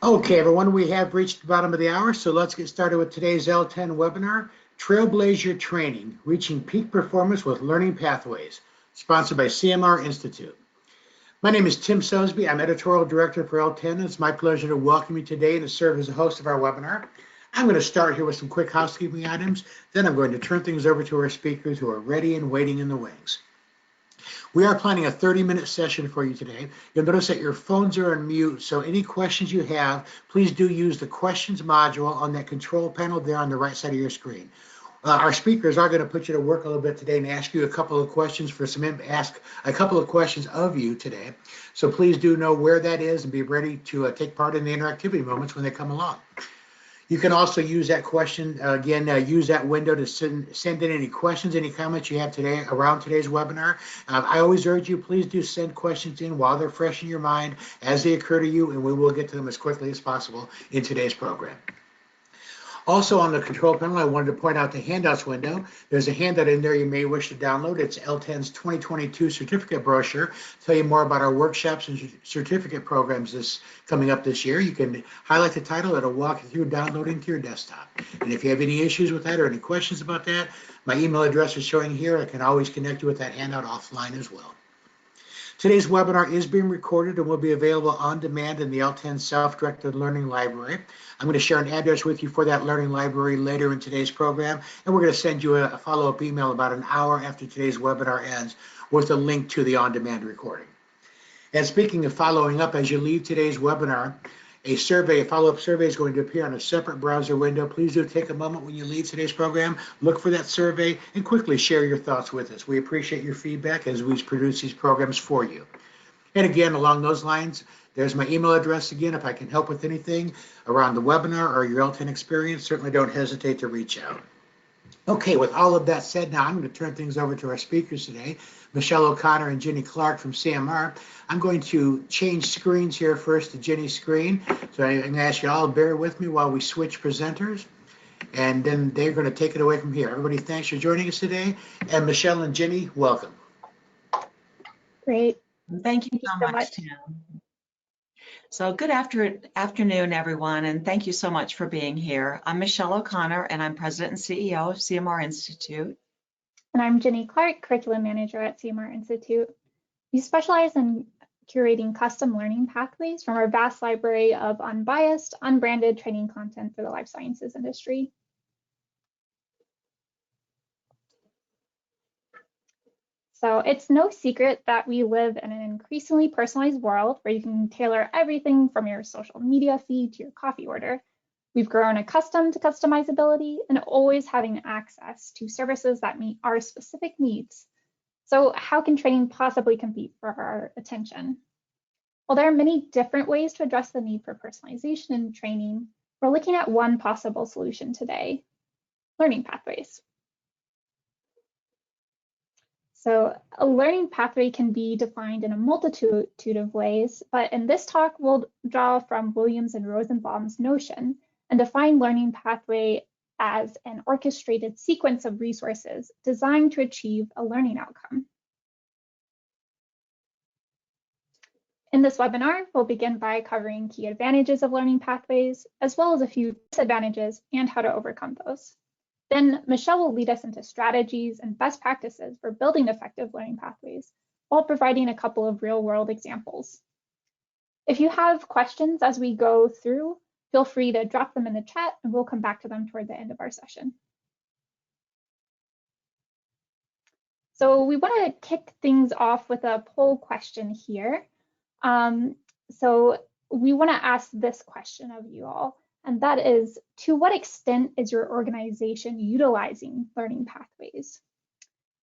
Okay, everyone, we have reached the bottom of the hour, so let's get started with today's L10 webinar, Trailblaze Your Training, Reaching Peak Performance with Learning Pathways, sponsored by CMR Institute. My name is Tim Sosby. I'm Editorial Director for L10. It's my pleasure to welcome you today and to serve as the host of our webinar. I'm going to start here with some quick housekeeping items. Then I'm going to turn things over to our speakers who are ready and waiting in the wings. We are planning a 30-minute session for you today. You'll notice that your phones are on mute, so any questions you have, please do use the questions module on that control panel there on the right side of your screen. Our speakers are going to put you to work a little bit today and ask you a couple of questions ask a couple of questions of you today. So please do know where that is and be ready to take part in the interactivity moments when they come along. You can also use that question, again, use that window to send in any questions, any comments you have today around today's webinar. I always urge you, please do send questions in while they're fresh in your mind as they occur to you, and we will get to them as quickly as possible in today's program. Also on the control panel, I wanted to point out the handouts window. There's a handout in there you may wish to download. It's L10's 2022 certificate brochure. Tell you more about our workshops and certificate programs coming up this year. You can highlight the title. It'll walk you through downloading to your desktop. And if you have any issues with that or any questions about that, my email address is showing here. I can always connect you with that handout offline as well. Today's webinar is being recorded and will be available on demand in the L10 Self-Directed Learning Library. I'm going to share an address with you for that learning library later in today's program, and we're going to send you a follow-up email about an hour after today's webinar ends with a link to the on-demand recording. And speaking of following up, as you leave today's webinar, a follow-up survey is going to appear on a separate browser window. Please do take a moment when you leave today's program, look for that survey, and quickly share your thoughts with us. We appreciate your feedback as we produce these programs for you. And again, along those lines, there's my email address again. If I can help with anything around the webinar or your L10 experience, certainly don't hesitate to reach out. Okay, with all of that said, now I'm going to turn things over to our speakers today, Michelle O'Connor and Jenny Clark from CMR. I'm going to change screens here first to Jenny's screen. So I'm going to ask you all to bear with me while we switch presenters, and then they're going to take it away from here. Everybody, thanks for joining us today. And Michelle and Jenny, welcome. Great. Thank you so much, Tim. So good afternoon, everyone, and thank you so much for being here. I'm Michelle O'Connor, and I'm President and CEO of CMR Institute. And I'm Jenny Clark, Curriculum Manager at CMR Institute. We specialize in curating custom learning pathways from our vast library of unbiased, unbranded training content for the life sciences industry. So it's no secret that we live in an increasingly personalized world where you can tailor everything from your social media feed to your coffee order. We've grown accustomed to customizability and always having access to services that meet our specific needs. So how can training possibly compete for our attention? Well, there are many different ways to address the need for personalization in training. We're looking at one possible solution today: learning pathways. So a learning pathway can be defined in a multitude of ways, but in this talk, we'll draw from Williams and Rosenbaum's notion and define learning pathway as an orchestrated sequence of resources designed to achieve a learning outcome. In this webinar, we'll begin by covering key advantages of learning pathways, as well as a few disadvantages and how to overcome those. Then Michelle will lead us into strategies and best practices for building effective learning pathways while providing a couple of real-world examples. If you have questions as we go through, feel free to drop them in the chat and we'll come back to them toward the end of our session. So we want to kick things off with a poll question here. So we want to ask this question of you all. And that is, to what extent is your organization utilizing learning pathways?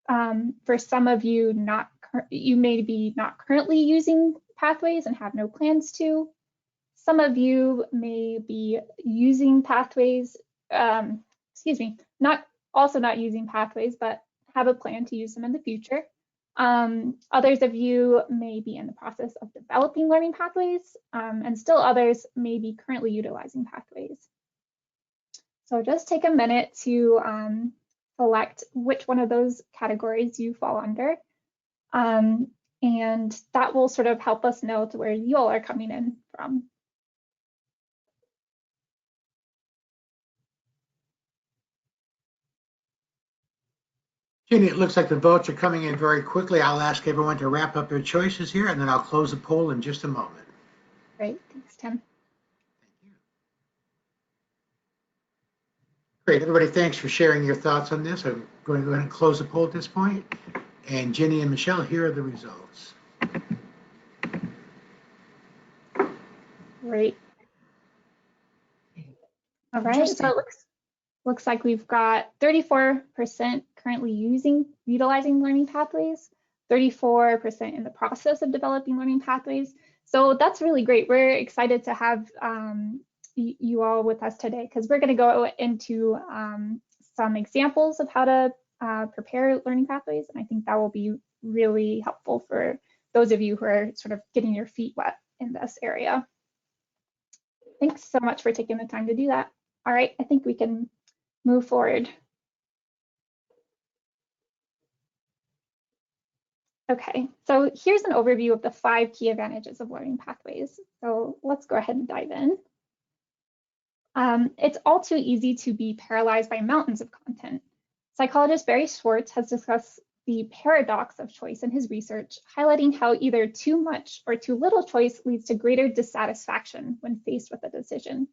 For some of you, you may be not currently using pathways and have no plans to. Some of you may be using pathways, not using pathways, but have a plan to use them in the future. Others of you may be in the process of developing learning pathways, and still others may be currently utilizing pathways. So just take a minute to select which one of those categories you fall under, and that will sort of help us know to where you all are coming in from. Jenny, it looks like the votes are coming in very quickly. I'll ask everyone to wrap up their choices here, and then I'll close the poll in just a moment. Great, thanks, Tim. Great, everybody, thanks for sharing your thoughts on this. I'm going to go ahead and close the poll at this point. And Jenny and Michelle, here are the results. Great. All right, so it looks like we've got 34% currently utilizing learning pathways, 34% in the process of developing learning pathways. So that's really great. We're excited to have you all with us today because we're going to go into some examples of how to prepare learning pathways. And I think that will be really helpful for those of you who are sort of getting your feet wet in this area. Thanks so much for taking the time to do that. All right, I think we can move forward. Okay, so here's an overview of the 5 key advantages of learning pathways. So let's go ahead and dive in. It's all too easy to be paralyzed by mountains of content. Psychologist Barry Schwartz has discussed the paradox of choice in his research, highlighting how either too much or too little choice leads to greater dissatisfaction when faced with a decision.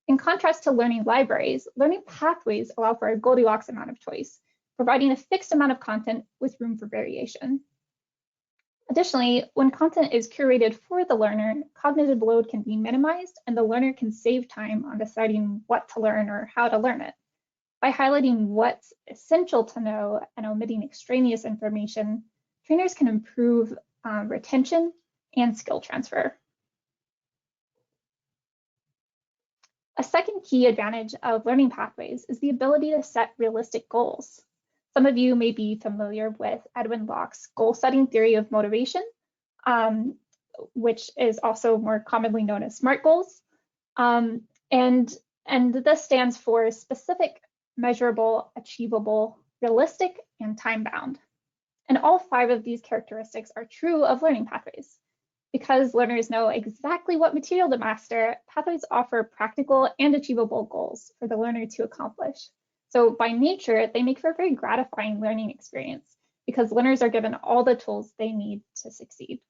In contrast to learning libraries, learning pathways allow for a Goldilocks amount of choice, providing a fixed amount of content with room for variation. Additionally, when content is curated for the learner, cognitive load can be minimized and the learner can save time on deciding what to learn or how to learn it. By highlighting what's essential to know and omitting extraneous information, trainers can improve retention and skill transfer. A second key advantage of learning pathways is the ability to set realistic goals. Some of you may be familiar with Edwin Locke's goal-setting theory of motivation, which is also more commonly known as SMART goals. And this stands for specific, measurable, achievable, realistic, and time-bound. And all 5 of these characteristics are true of learning pathways. Because learners know exactly what material to master, pathways offer practical and achievable goals for the learner to accomplish. So by nature, they make for a very gratifying learning experience because learners are given all the tools they need to succeed.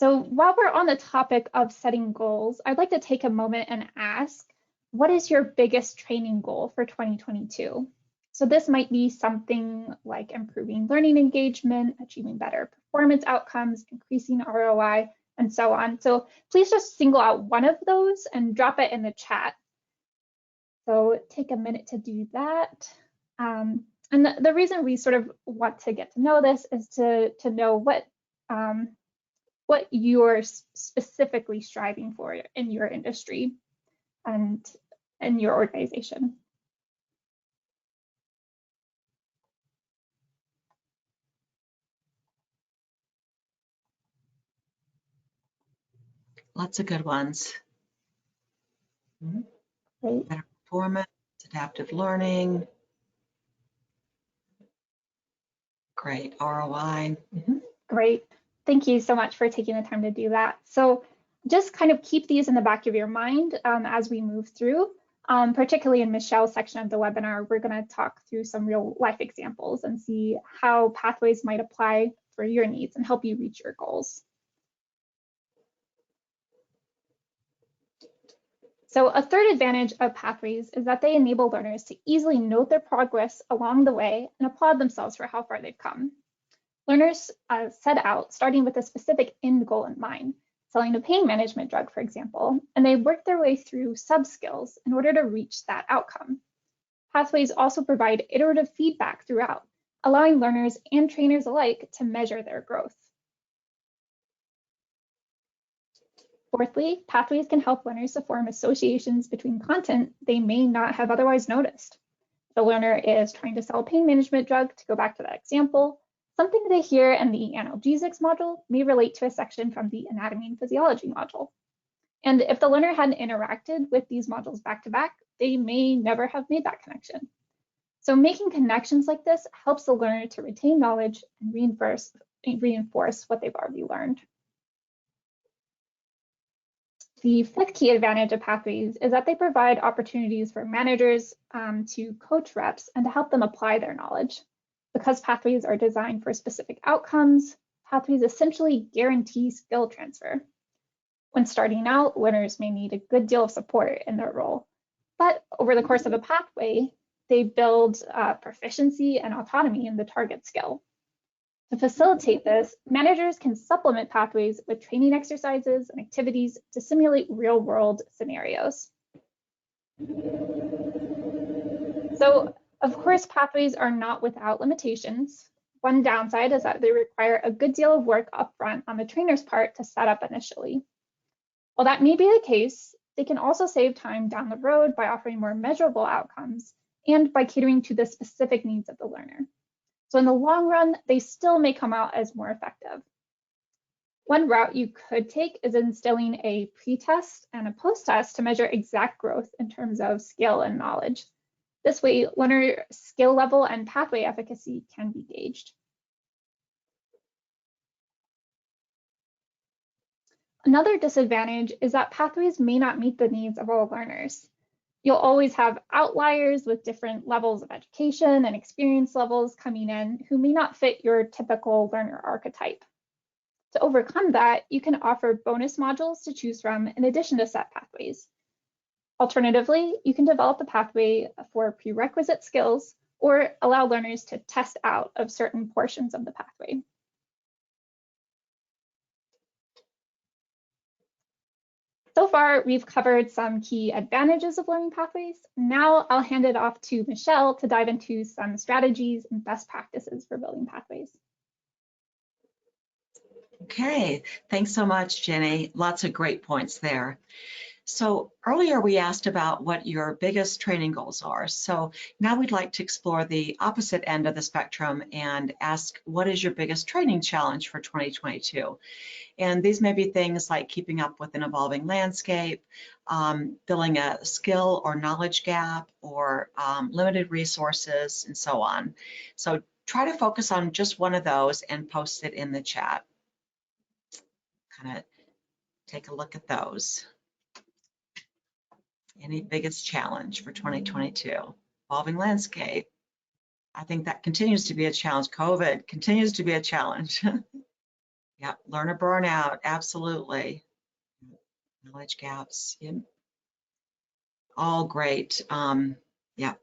So while we're on the topic of setting goals, I'd like to take a moment and ask, what is your biggest training goal for 2022? So this might be something like improving learning engagement, achieving better performance outcomes, increasing ROI, and so on. So please just single out one of those and drop it in the chat. So take a minute to do that. And the reason we sort of want to get to know this is to know what you're specifically striving for in your industry and in your organization. Lots of good ones. Great. Better performance, adaptive learning. Great, ROI. Great. Thank you so much for taking the time to do that. So just kind of keep these in the back of your mind as we move through. Particularly in Michelle's section of the webinar, we're going to talk through some real life examples and see how pathways might apply for your needs and help you reach your goals. So a third advantage of pathways is that they enable learners to easily note their progress along the way and applaud themselves for how far they've come. Learners set out starting with a specific end goal in mind, selling a pain management drug, for example, and they work their way through sub-skills in order to reach that outcome. Pathways also provide iterative feedback throughout, allowing learners and trainers alike to measure their growth. Fourthly, pathways can help learners to form associations between content they may not have otherwise noticed. If the learner is trying to sell a pain management drug, to go back to that example, something they hear in the analgesics module may relate to a section from the anatomy and physiology module. And if the learner hadn't interacted with these modules back to back, they may never have made that connection. So making connections like this helps the learner to retain knowledge and reinforce what they've already learned. The fifth key advantage of pathways is that they provide opportunities for managers to coach reps and to help them apply their knowledge. Because pathways are designed for specific outcomes, pathways essentially guarantee skill transfer. When starting out, learners may need a good deal of support in their role, but over the course of a pathway, they build proficiency and autonomy in the target skill. To facilitate this, managers can supplement pathways with training exercises and activities to simulate real-world scenarios. So, of course, pathways are not without limitations. One downside is that they require a good deal of work upfront on the trainer's part to set up initially. While that may be the case, they can also save time down the road by offering more measurable outcomes and by catering to the specific needs of the learner. So in the long run, they still may come out as more effective. One route you could take is instilling a pre-test and a post-test to measure exact growth in terms of skill and knowledge. This way, learner skill level and pathway efficacy can be gauged. Another disadvantage is that pathways may not meet the needs of all learners. You'll always have outliers with different levels of education and experience levels coming in who may not fit your typical learner archetype. To overcome that, you can offer bonus modules to choose from in addition to set pathways. Alternatively, you can develop a pathway for prerequisite skills or allow learners to test out of certain portions of the pathway. So far, we've covered some key advantages of learning pathways. Now I'll hand it off to Michelle to dive into some strategies and best practices for building pathways. Okay, thanks so much, Jenny. Lots of great points there. So earlier we asked about what your biggest training goals are. So now we'd like to explore the opposite end of the spectrum and ask, what is your biggest training challenge for 2022? And these may be things like keeping up with an evolving landscape, filling a skill or knowledge gap, or limited resources, and so on. So try to focus on just one of those and post it in the chat. Kind of take a look at those. Any biggest challenge for 2022? Evolving landscape. I think that continues to be a challenge. COVID continues to be a challenge. Yeah, learner burnout, absolutely. Knowledge gaps, yeah. All great. Yeah,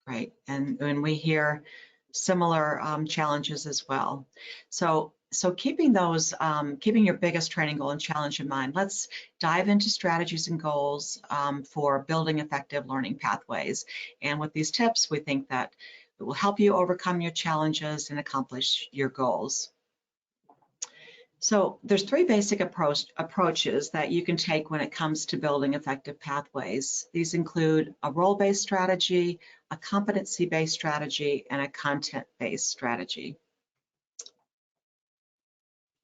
great. And when we hear similar challenges as well. So keeping those, keeping your biggest training goal and challenge in mind, let's dive into strategies and goals for building effective learning pathways. And with these tips, we think that it will help you overcome your challenges and accomplish your goals. So there's three basic approaches that you can take when it comes to building effective pathways. These include a role-based strategy, a competency-based strategy, and a content-based strategy.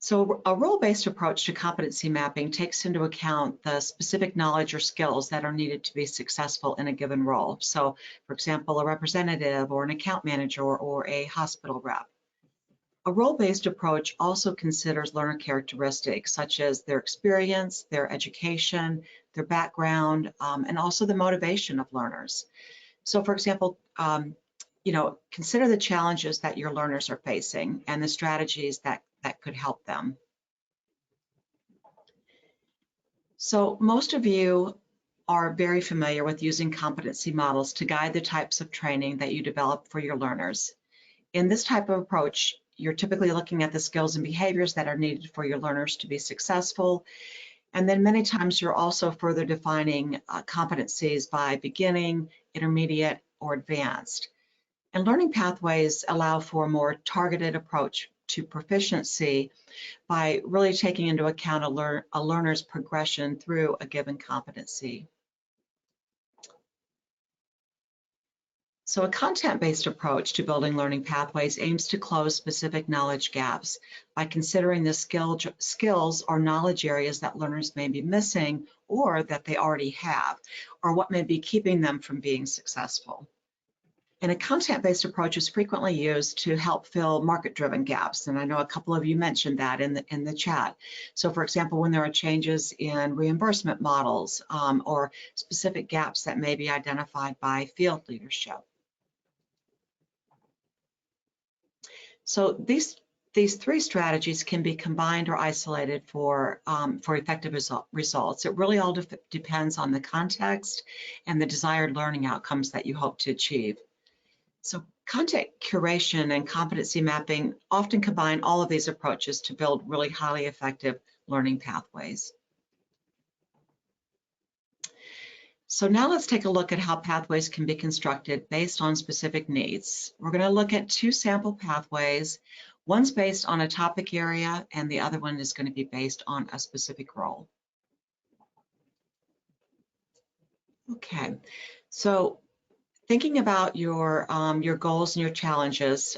So a role-based approach to competency mapping takes into account the specific knowledge or skills that are needed to be successful in a given role. So, for example, a representative or an account manager or a hospital rep. A role-based approach also considers learner characteristics such as their experience, their education, their background, and also the motivation of learners. So, for example, consider the challenges that your learners are facing and the strategies that could help them. So most of you are very familiar with using competency models to guide the types of training that you develop for your learners. In this type of approach, you're typically looking at the skills and behaviors that are needed for your learners to be successful. And then many times you're also further defining competencies by beginning, intermediate, or advanced. And learning pathways allow for a more targeted approach to proficiency by really taking into account a learner's progression through a given competency. So a content-based approach to building learning pathways aims to close specific knowledge gaps by considering the skills or knowledge areas that learners may be missing or that they already have, or what may be keeping them from being successful. And a content-based approach is frequently used to help fill market-driven gaps. And I know a couple of you mentioned that in the chat. So for example, when there are changes in reimbursement models or specific gaps that may be identified by field leadership. So these three strategies can be combined or isolated for effective results. It really all depends on the context and the desired learning outcomes that you hope to achieve. So content curation and competency mapping often combine all of these approaches to build really highly effective learning pathways. So now let's take a look at how pathways can be constructed based on specific needs. We're going to look at two sample pathways. One's based on a topic area and the other one is going to be based on a specific role. Okay, so thinking about your goals and your challenges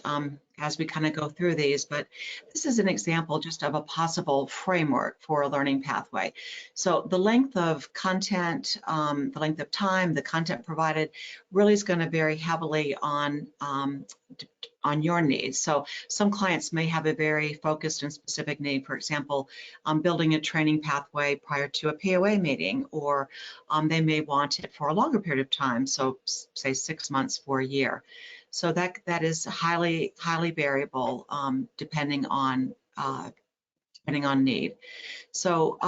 as we kind of go through these, but this is an example just of a possible framework for a learning pathway. So the length of content, the length of time, the content provided really is going to vary heavily on your needs. So some clients may have a very focused and specific need, for example, building a training pathway prior to a POA meeting, or they may want it for a longer period of time, so say 6 months for a year. So that is highly variable depending on need. So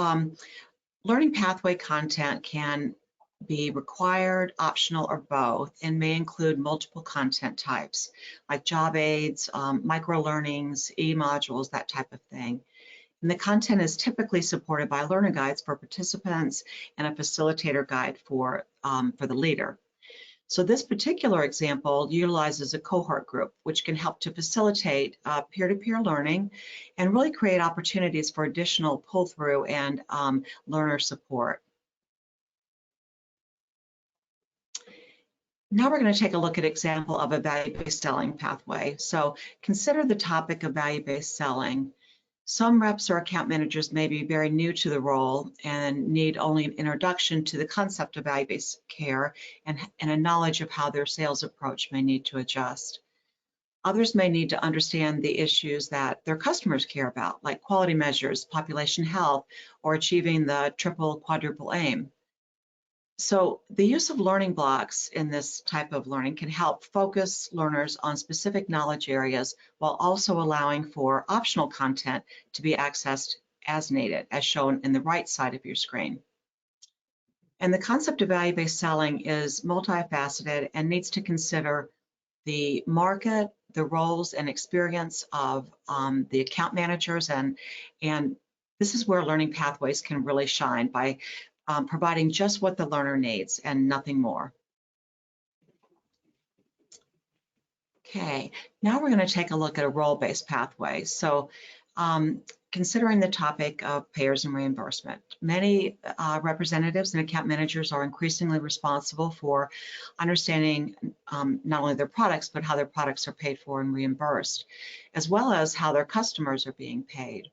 learning pathway content can be required, optional, or both, and may include multiple content types like job aids, micro-learnings, e-modules, that type of thing. And the content is typically supported by learner guides for participants and a facilitator guide for the leader. So this particular example utilizes a cohort group, which can help to facilitate peer-to-peer learning and really create opportunities for additional pull-through and learner support. Now we're going to take a look at an example of a value-based selling pathway. So consider the topic of value-based selling. Some reps or account managers may be very new to the role and need only an introduction to the concept of value-based care and a knowledge of how their sales approach may need to adjust. Others may need to understand the issues that their customers care about, like quality measures, population health, or achieving the triple, quadruple aim. So the use of learning blocks in this type of learning can help focus learners on specific knowledge areas while also allowing for optional content to be accessed as needed, as shown in the right side of your screen. And the concept of value-based selling is multifaceted and needs to consider the market, the roles and experience of the account managers, and this is where learning pathways can really shine by providing just what the learner needs and nothing more. Okay, now we're going to take a look at a role-based pathway. So considering the topic of payers and reimbursement, many representatives and account managers are increasingly responsible for understanding not only their products, but how their products are paid for and reimbursed, as well as how their customers are being paid.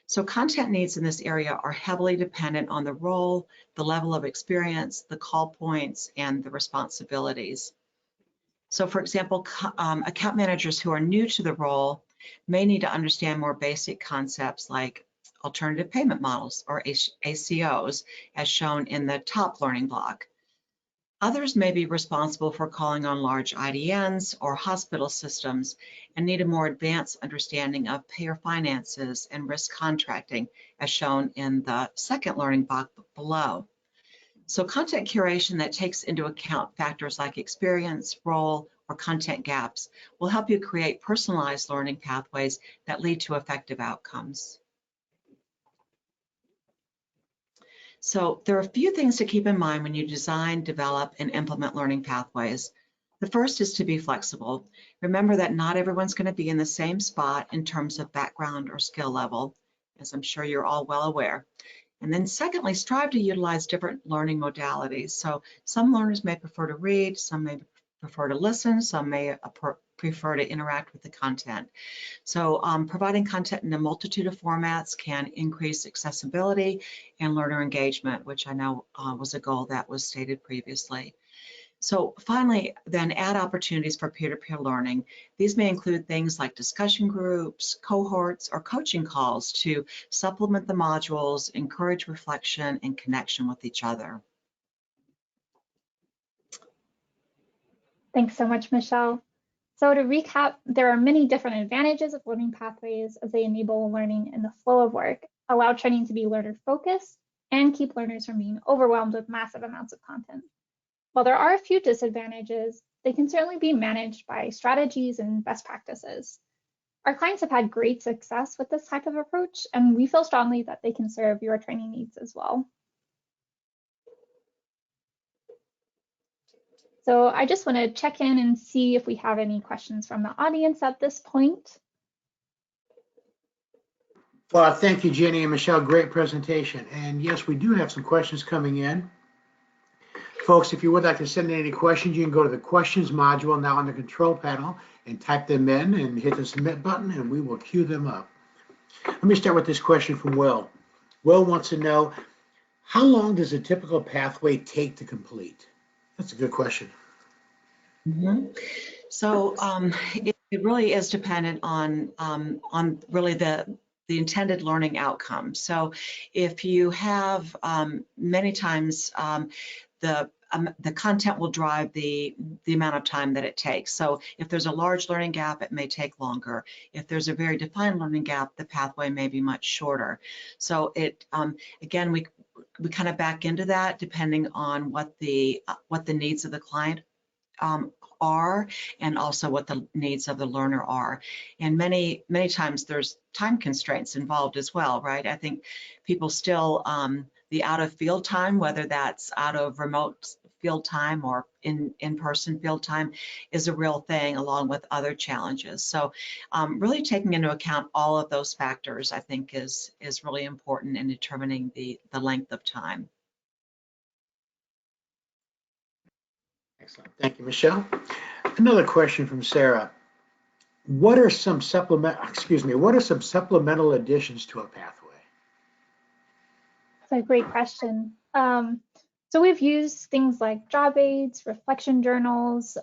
So content needs in this area are heavily dependent on the role, the level of experience, the call points, and the responsibilities. So for example, account managers who are new to the role may need to understand more basic concepts like alternative payment models or ACOs, as shown in the top learning block. Others may be responsible for calling on large IDNs or hospital systems and need a more advanced understanding of payer finances and risk contracting, as shown in the second learning block below. So content curation that takes into account factors like experience, role, or content gaps will help you create personalized learning pathways that lead to effective outcomes. So there are a few things to keep in mind when you design, develop, and implement learning pathways. The first is to be flexible. Remember that not everyone's going to be in the same spot in terms of background or skill level, as I'm sure you're all well aware. And then secondly, strive to utilize different learning modalities. So some learners may prefer to read, some may prefer to listen, some may prefer to interact with the content. So providing content in a multitude of formats can increase accessibility and learner engagement, which I know was a goal that was stated previously. So finally, then add opportunities for peer-to-peer learning. These may include things like discussion groups, cohorts, or coaching calls to supplement the modules, encourage reflection and connection with each other. Thanks so much, Michelle. So to recap, there are many different advantages of learning pathways as they enable learning in the flow of work, allow training to be learner focused, and keep learners from being overwhelmed with massive amounts of content. While there are a few disadvantages, they can certainly be managed by strategies and best practices. Our clients have had great success with this type of approach, and we feel strongly that they can serve your training needs as well. So I just want to check in and see if we have any questions from the audience at this point. Well, thank you, Jenny and Michelle. Great presentation. And yes, we do have some questions coming in. Folks, if you would like to send in any questions, you can go to the questions module now on the control panel and type them in and hit the submit button, and we will queue them up. Let me start with this question from Will. Will wants to know, how long does a typical pathway take to complete? That's a good question. So it really is dependent on really the intended learning outcome. So if you have many times the content will drive the amount of time that it takes. So if there's a large learning gap, it may take longer. If there's a very defined learning gap, the pathway may be much shorter. So it again, we kind of back into that depending on what the needs of the client are, and also what the needs of the learner are. And many times there's time constraints involved as well, right? I think people still, the out of field time, whether that's out of remote field time or in-person field time, is a real thing, along with other challenges. So really taking into account all of those factors, I think is really important in determining the length of time. Excellent. Thank you, Michelle. Another question from Sarah. What are some supplemental additions to a pathway? That's a great question. So we've used things like job aids, reflection journals,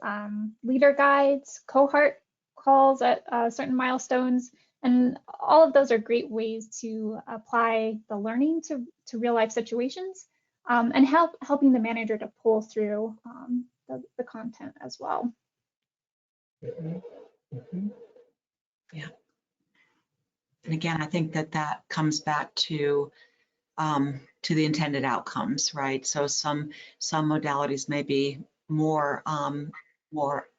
leader guides, cohort calls at certain milestones, and all of those are great ways to apply the learning to real life situations, and helping the manager to pull through the content as well. Yeah. And again, I think that comes back to the intended outcomes, right? So some modalities may be more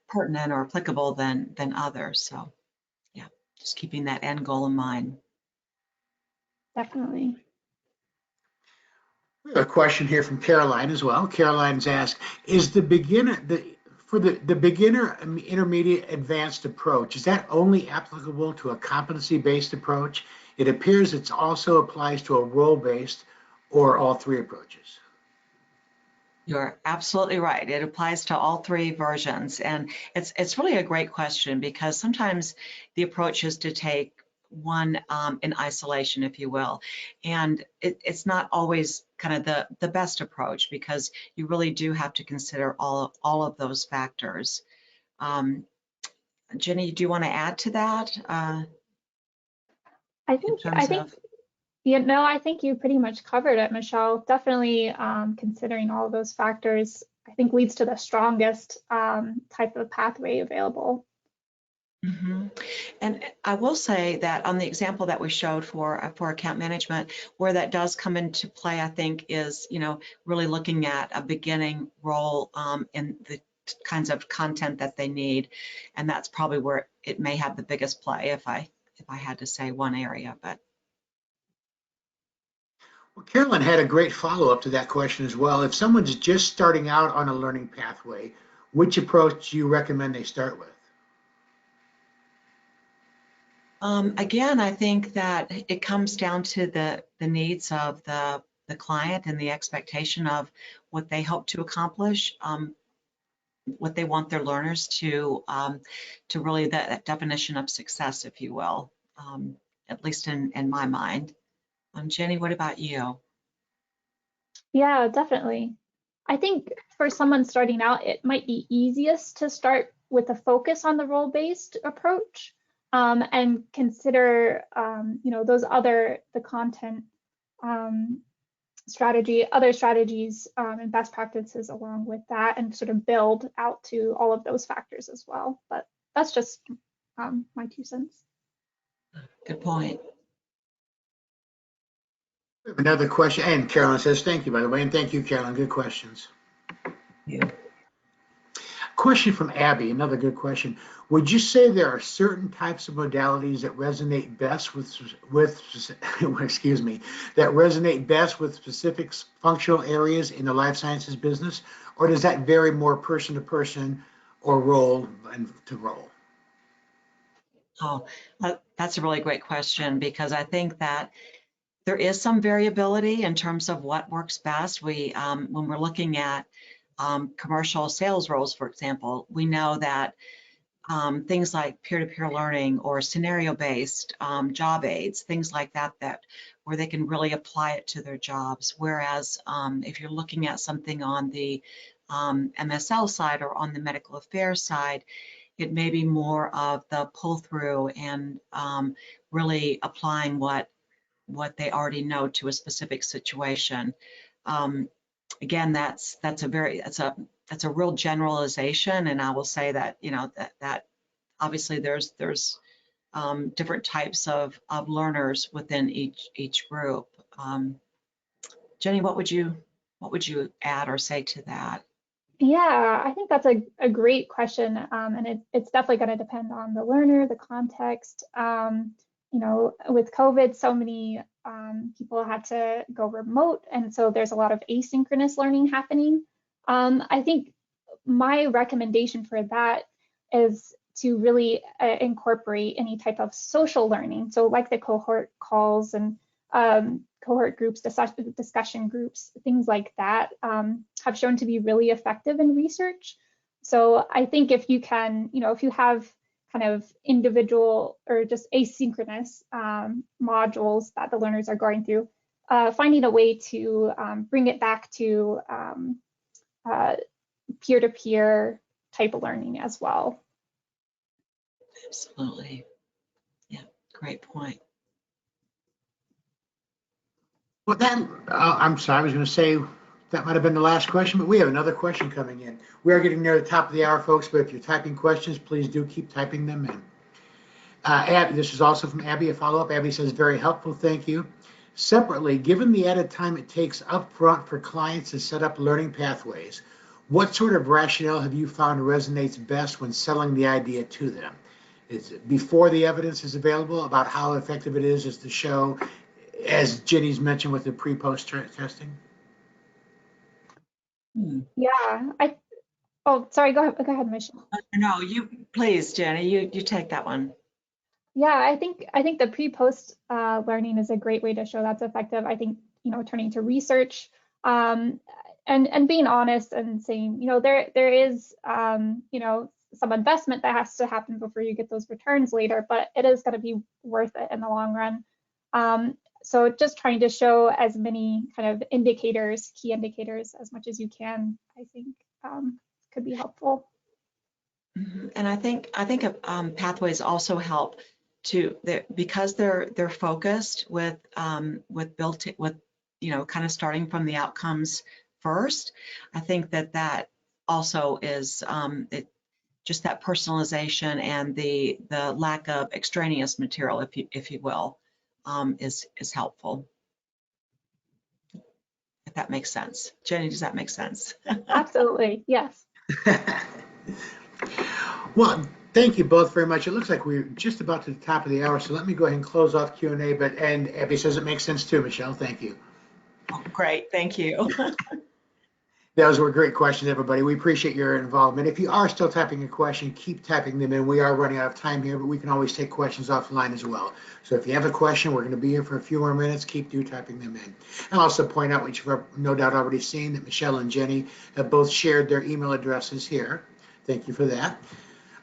pertinent or applicable than others. So yeah, just keeping that end goal in mind. Definitely. We have a question here from Caroline as well. Caroline's asked, is the beginner, the beginner, intermediate, advanced approach, is that only applicable to a competency-based approach? It appears it also applies to a role-based or all three approaches. You're absolutely right. It applies to all three versions. And it's really a great question, because sometimes the approach is to take one in isolation, if you will. And it's not always kind of the best approach, because you really do have to consider all of those factors. Jenny, do you want to add to that? I think you pretty much covered it, Michelle. Definitely considering all of those factors, I think leads to the strongest type of pathway available. Mm-hmm. And I will say that on the example that we showed for account management, where that does come into play, I think is, really looking at a beginning role in the kinds of content that they need. And that's probably where it may have the biggest play, if I had to say one area. But Well, Carolyn had a great follow-up to that question as well. If someone's just starting out on a learning pathway, which approach do you recommend they start with? Again, I think that it comes down to the needs of the client and the expectation of what they hope to accomplish, what they want their learners to really that definition of success, if you will, at least in my mind. Jenny, what about you? Yeah, definitely. I think for someone starting out, it might be easiest to start with a focus on the role-based approach, and consider, the content other strategies, and best practices along with that, and sort of build out to all of those factors as well. But that's just my 2 cents. Good point. We have another question, and Carolyn says, thank you, by the way, and thank you, Carolyn, good questions. You. Question from Abby, another good question. Would you say there are certain types of modalities that resonate best with excuse me, that resonate best with specific functional areas in the life sciences business, or does that vary more person to person or role and to role? Oh, that's a really great question, because I think that there is some variability in terms of what works best. We, when we're looking at commercial sales roles, for example, we know that things like peer-to-peer learning or scenario-based job aids, things like that, where they can really apply it to their jobs. Whereas if you're looking at something on the MSL side or on the medical affairs side, it may be more of the pull-through and really applying what they already know to a specific situation. Again, that's a real generalization, and I will say that, you know, that obviously there's different types of learners within each group. Jenny, what would you add or say to that? Yeah, I think that's a great question, and it's definitely going to depend on the learner, the context. With COVID, so many people had to go remote, and so there's a lot of asynchronous learning happening. I think my recommendation for that is to really incorporate any type of social learning. So like the cohort calls and cohort groups, discussion groups, things like that have shown to be really effective in research. So I think if you can, if you have kind of individual or just asynchronous modules that the learners are going through, finding a way to bring it back to peer-to-peer type of learning as well. Absolutely. Yeah, great point. Well, I'm sorry, I was going to say that might have been the last question, but we have another question coming in. We are getting near the top of the hour, folks, but if you're typing questions, please do keep typing them in. Abby, this is also from Abby, a follow-up. Abby says, very helpful, thank you. Separately, given the added time it takes upfront for clients to set up learning pathways, what sort of rationale have you found resonates best when selling the idea to them? Is it before the evidence is available about how effective it is to show, as Jenny's mentioned with the pre-post testing? Yeah, oh, sorry, go ahead, Michelle. No, you please, Jenny, you take that one. Yeah, I think the pre-post learning is a great way to show that's effective. I think, turning to research, and being honest and saying, there is, some investment that has to happen before you get those returns later, but it is going to be worth it in the long run. So just trying to show as many kind of key indicators as much as you can, I think could be helpful. And I think pathways also help because they're focused with kind of starting from the outcomes first. I think that also is just that personalization and the lack of extraneous material, if you will, is helpful. If that makes sense. Jenny, does that make sense? Absolutely, yes. Well, thank you both very much. It looks like we're just about to the top of the hour, so let me go ahead and close off Q&A. And Abby says it makes sense too, Michelle. Thank you. Oh, great, thank you. Those were great questions, everybody. We appreciate your involvement. If you are still typing a question, keep typing them in. We are running out of time here, but we can always take questions offline as well. So if you have a question, we're going to be here for a few more minutes. Keep typing them in. I'll also point out, which you've no doubt already seen, that Michelle and Jenny have both shared their email addresses here. Thank you for that.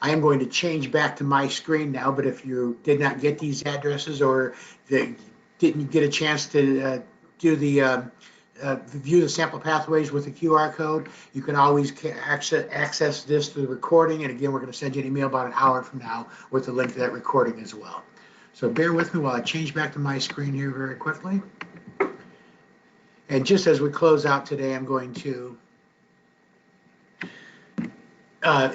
I am going to change back to my screen now, but if you did not get these addresses or didn't get a chance to do the view the sample pathways with the QR code. You can always access this through the recording. And again, we're going to send you an email about an hour from now with the link to that recording as well. So bear with me while I change back to my screen here very quickly. And just as we close out today, I'm going to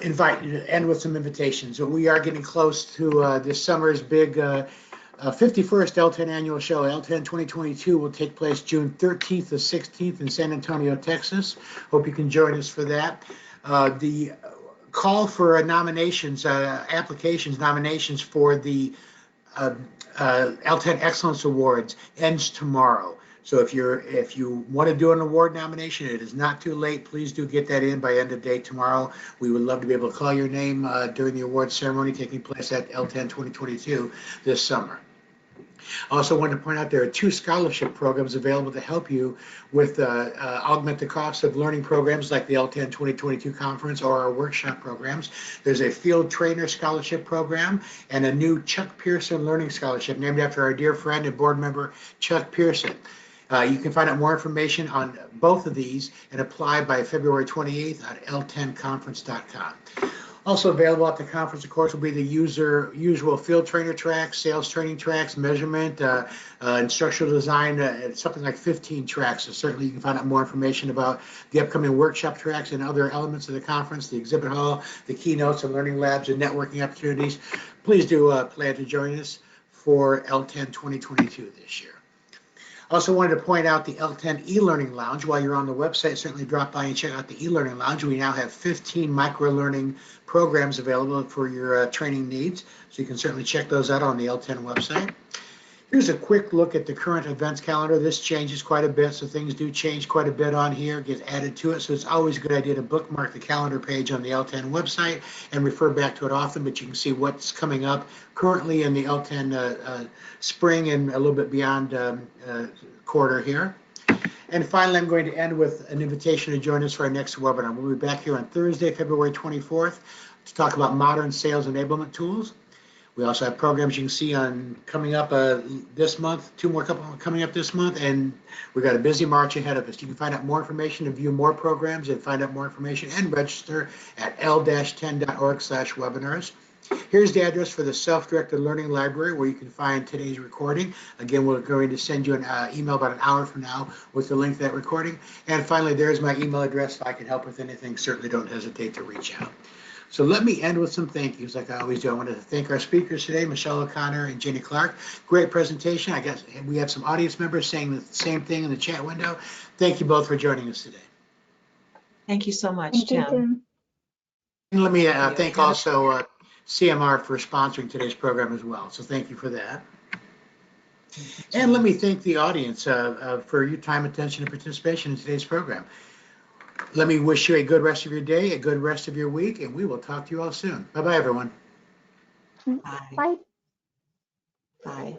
invite you to end with some invitations. So we are getting close to this summer's big 51st L10 annual show. L10 2022 will take place June 13th to 16th in San Antonio, Texas. Hope you can join us for that. The call for nominations, nominations for the L10 Excellence Awards ends tomorrow. So if you want to do an award nomination, it is not too late. Please do get that in by end of day tomorrow. We would love to be able to call your name during the award ceremony taking place at L10 2022 this summer. I also wanted to point out there are 2 scholarship programs available to help you with augment the cost of learning programs like the L10 2022 conference or our workshop programs. There's a field trainer scholarship program and a new Chuck Pearson Learning Scholarship named after our dear friend and board member Chuck Pearson. You can find out more information on both of these and apply by February 28th at l10conference.com. Also available at the conference, of course, will be the usual field trainer tracks, sales training tracks, measurement, instructional design, something like 15 tracks. So certainly you can find out more information about the upcoming workshop tracks and other elements of the conference, the exhibit hall, the keynotes and learning labs and networking opportunities. Please do plan to join us for L10 2022 this year. Also wanted to point out the L10 e-learning lounge. While you're on the website, certainly drop by and check out the e-learning lounge. We now have 15 micro-learning programs available for your training needs. So you can certainly check those out on the L10 website. Here's a quick look at the current events calendar. This changes quite a bit, so things do change quite a bit on here, get added to it. So it's always a good idea to bookmark the calendar page on the L10 website and refer back to it often, but you can see what's coming up currently in the L10 spring and a little bit beyond quarter here. And finally, I'm going to end with an invitation to join us for our next webinar. We'll be back here on Thursday, February 24th to talk about modern sales enablement tools. We also have programs you can see on coming up this month, 2 more coming up this month, and we've got a busy March ahead of us. You can find out more information and view more programs and find out more information and register at l-10.org/webinars. Here's the address for the Self-Directed Learning Library where you can find today's recording. Again, we're going to send you an email about an hour from now with the link to that recording. And finally, there's my email address. If I can help with anything, certainly don't hesitate to reach out. So let me end with some thank yous like I always do. I want to thank our speakers today, Michelle O'Connor and Jenny Clark. Great presentation. I guess we have some audience members saying the same thing in the chat window. Thank you both for joining us today. Thank you so much, Thank you, Tim. Tim. And let me thank also CMR for sponsoring today's program as well. So thank you for that. And let me thank the audience for your time, attention, and participation in today's program. Let me wish you a good rest of your day, a good rest of your week, and we will talk to you all soon. Bye-bye, everyone. Bye. Bye. Bye.